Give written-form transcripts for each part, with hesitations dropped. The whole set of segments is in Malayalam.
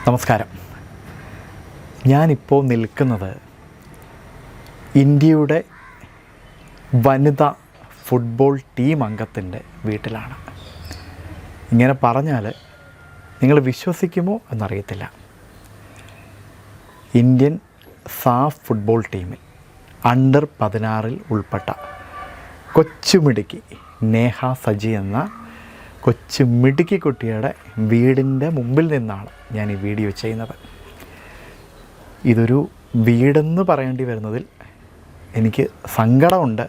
നമസ്കാരം. ഞാനിപ്പോൾ നിൽക്കുന്നത് ഇന്ത്യയുടെ വനിതാ ഫുട്ബോൾ ടീം അംഗത്തിൻ്റെ വീട്ടിലാണ്. ഇങ്ങനെ പറഞ്ഞാൽ നിങ്ങൾ വിശ്വസിക്കുമോ എന്നറിയത്തില്ല. ഇന്ത്യൻ സാഫ് ഫുട്ബോൾ ടീമിൽ അണ്ടർ 16 ഉൾപ്പെട്ട കൊച്ചുമിടുക്കി നേഹ സജി എന്ന കൊച്ചു മിടുക്കി കുട്ടിയുടെ വീടിൻ്റെ മുമ്പിൽ നിന്നാണ് ഞാൻ ഈ വീഡിയോ ചെയ്യുന്നത്. ഇതൊരു വീടെന്ന് പറയേണ്ടി വരുന്നതിൽ എനിക്ക് സങ്കടമുണ്ട്.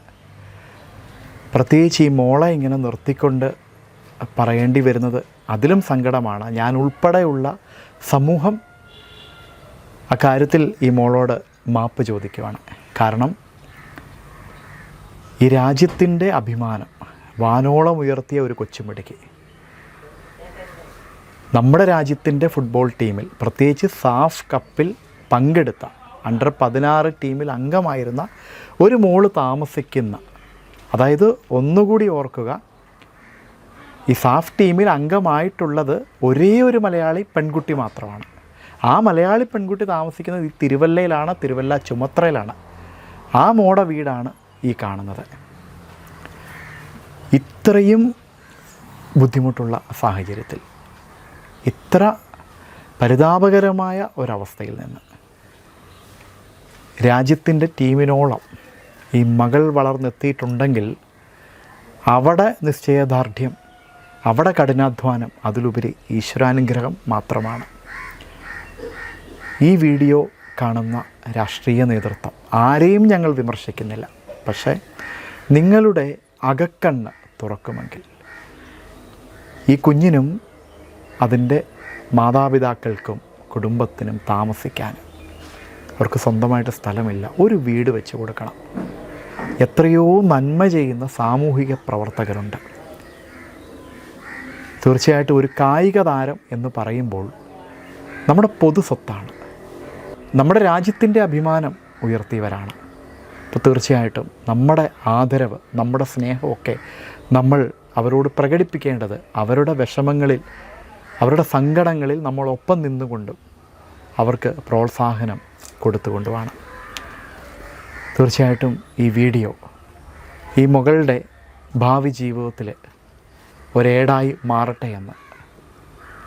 പ്രത്യേകിച്ച് ഈ മോളെ ഇങ്ങനെ നിർത്തിക്കൊണ്ട് പറയേണ്ടി വരുന്നത് അതിലും സങ്കടമാണ്. ഞാൻ ഉൾപ്പെടെയുള്ള സമൂഹം അക്കാര്യത്തിൽ ഈ മോളോട് മാപ്പ് ചോദിക്കുവാണ്. കാരണം ഈ രാജ്യത്തിൻ്റെ അഭിമാനം വാനോളം ഉയർത്തിയ ഒരു കൊച്ചുമിടുക്കി നമ്മുടെ രാജ്യത്തിൻ്റെ ഫുട്ബോൾ ടീമിൽ, പ്രത്യേകിച്ച് സാഫ് കപ്പിൽ പങ്കെടുത്ത അണ്ടർ 16 ടീമിൽ അംഗമായിരുന്ന ഒരു മോള് താമസിക്കുന്ന, അതായത് ഒന്നുകൂടി ഓർക്കുക, ഈ സാഫ് ടീമിൽ അംഗമായിട്ടുള്ളത് ഒരേ ഒരു മലയാളി പെൺകുട്ടി മാത്രമാണ്. ആ മലയാളി പെൺകുട്ടി താമസിക്കുന്നത് ഈ തിരുവല്ലയിലാണ്, തിരുവല്ല ചുമത്രയിലാണ്. ആ മോടെ വീടാണ് ഈ കാണുന്നത്. ഇത്രയും ബുദ്ധിമുട്ടുള്ള സാഹചര്യത്തിൽ, ഇത്ര പരിതാപകരമായ ഒരവസ്ഥയിൽ നിന്ന് രാജ്യത്തിൻ്റെ ടീമിനോളം ഈ മകൾ വളർന്നെത്തിയിട്ടുണ്ടെങ്കിൽ അവിടെ നിശ്ചയദാർഢ്യം, അവിടെ കഠിനാധ്വാനം, അതിലുപരി ഈശ്വരാനുഗ്രഹം മാത്രമാണ്. ഈ വീഡിയോ കാണുന്ന രാഷ്ട്രീയ നേതൃത്വം ആരെയും ഞങ്ങൾ വിമർശിക്കുന്നില്ല. പക്ഷേ നിങ്ങളുടെ അകക്കണ്ണ് തുറക്കുമെങ്കിൽ ഈ കുഞ്ഞിനും അതിൻ്റെ മാതാപിതാക്കൾക്കും കുടുംബത്തിനും താമസിക്കാൻ അവർക്ക് സ്വന്തമായിട്ട് സ്ഥലമില്ല, ഒരു വീട് വെച്ച് കൊടുക്കണം. എത്രയോ നന്മ ചെയ്യുന്ന സാമൂഹിക പ്രവർത്തകരുണ്ട്. തീർച്ചയായിട്ടും ഒരു കായിക താരം എന്ന് പറയുമ്പോൾ നമ്മുടെ പൊതു സ്വത്താണ്, നമ്മുടെ രാജ്യത്തിൻ്റെ അഭിമാനം ഉയർത്തിയവരാണ്. അപ്പോൾ തീർച്ചയായിട്ടും നമ്മുടെ ആദരവ്, നമ്മുടെ സ്നേഹമൊക്കെ നമ്മൾ അവരോട് പ്രകടിപ്പിക്കേണ്ടത് അവരുടെ വിഷമങ്ങളിൽ, അവരുടെ സങ്കടങ്ങളിൽ നമ്മളൊപ്പം നിന്നുകൊണ്ടും അവർക്ക് പ്രോത്സാഹനം കൊടുത്തുകൊണ്ടുമാണ്. തീർച്ചയായിട്ടും ഈ വീഡിയോ ഈ മകളുടെ ഭാവി ജീവിതത്തിൽ ഒരേടായി മാറട്ടെ എന്ന്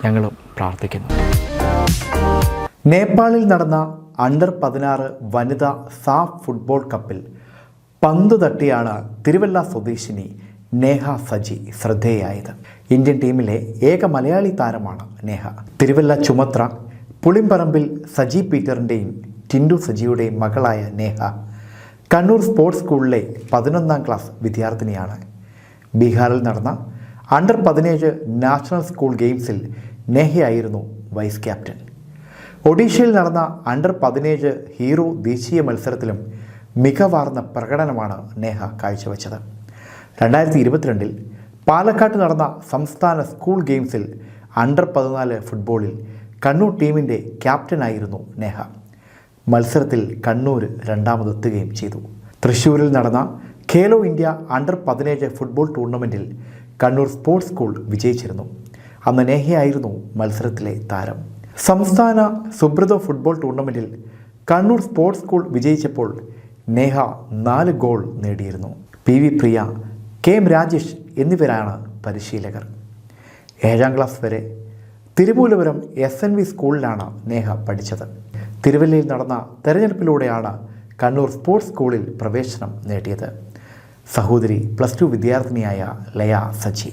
ഞങ്ങളും പ്രാർത്ഥിക്കുന്നു. നേപ്പാളിൽ നടന്ന അണ്ടർ 16 വനിതാ സാഫ് ഫുട്ബോൾ കപ്പിൽ പന്ത് തട്ടിയാണ് തിരുവല്ല സ്വദേശിനി നേഹ സജി ശ്രദ്ധേയായത്. ഇന്ത്യൻ ടീമിലെ ഏക മലയാളി താരമാണ് നേഹ. തിരുവല്ല ചുമത്ര പുളിമ്പറമ്പിൽ സജി പീറ്ററിൻ്റെയും ടിൻഡു സജിയുടെയും മകളായ നേഹ കണ്ണൂർ സ്പോർട്സ് സ്കൂളിലെ 11ാം ക്ലാസ് വിദ്യാർത്ഥിനിയാണ്. ബീഹാറിൽ നടന്ന അണ്ടർ 17 നാഷണൽ സ്കൂൾ ഗെയിംസിൽ നേഹയായിരുന്നു വൈസ് ക്യാപ്റ്റൻ. ഒഡീഷയിൽ നടന്ന അണ്ടർ 17 ഹീറോ ദേശീയ മത്സരത്തിലും മികവാർന്ന പ്രകടനമാണ് നേഹ കാഴ്ചവെച്ചത്. 2022 പാലക്കാട്ട് നടന്ന സംസ്ഥാന സ്കൂൾ ഗെയിംസിൽ അണ്ടർ 14 ഫുട്ബോളിൽ കണ്ണൂർ ടീമിൻ്റെ ക്യാപ്റ്റനായിരുന്നു നേഹ. മത്സരത്തിൽ കണ്ണൂർ രണ്ടാമതെത്തുകയും ചെയ്തു. തൃശ്ശൂരിൽ നടന്ന ഖേലോ ഇന്ത്യ അണ്ടർ 17 ഫുട്ബോൾ ടൂർണമെൻറ്റിൽ കണ്ണൂർ സ്പോർട്സ് സ്കൂൾ വിജയിച്ചിരുന്നു. അന്ന് നേഹയായിരുന്നു മത്സരത്തിലെ താരം. സംസ്ഥാന സുബ്രതോ ഫുട്ബോൾ ടൂർണമെൻറ്റിൽ കണ്ണൂർ സ്പോർട്സ് സ്കൂൾ വിജയിച്ചപ്പോൾ നേഹ 4 ഗോൾ നേടിയിരുന്നു. PV പ്രിയ, KM രാജേഷ് എന്നിവരാണ് പരിശീലകർ. 7ാം ക്ലാസ് വരെ തിരുവനന്തപുരം SNV സ്കൂളിലാണ് നേഹ പഠിച്ചത്. തിരുവല്ലയിൽ നടന്ന തെരഞ്ഞെടുപ്പിലൂടെയാണ് കണ്ണൂർ സ്പോർട്സ് സ്കൂളിൽ പ്രവേശനം നേടിയത്. സഹോദരി +2 വിദ്യാർത്ഥിനിയായ ലയ സജി.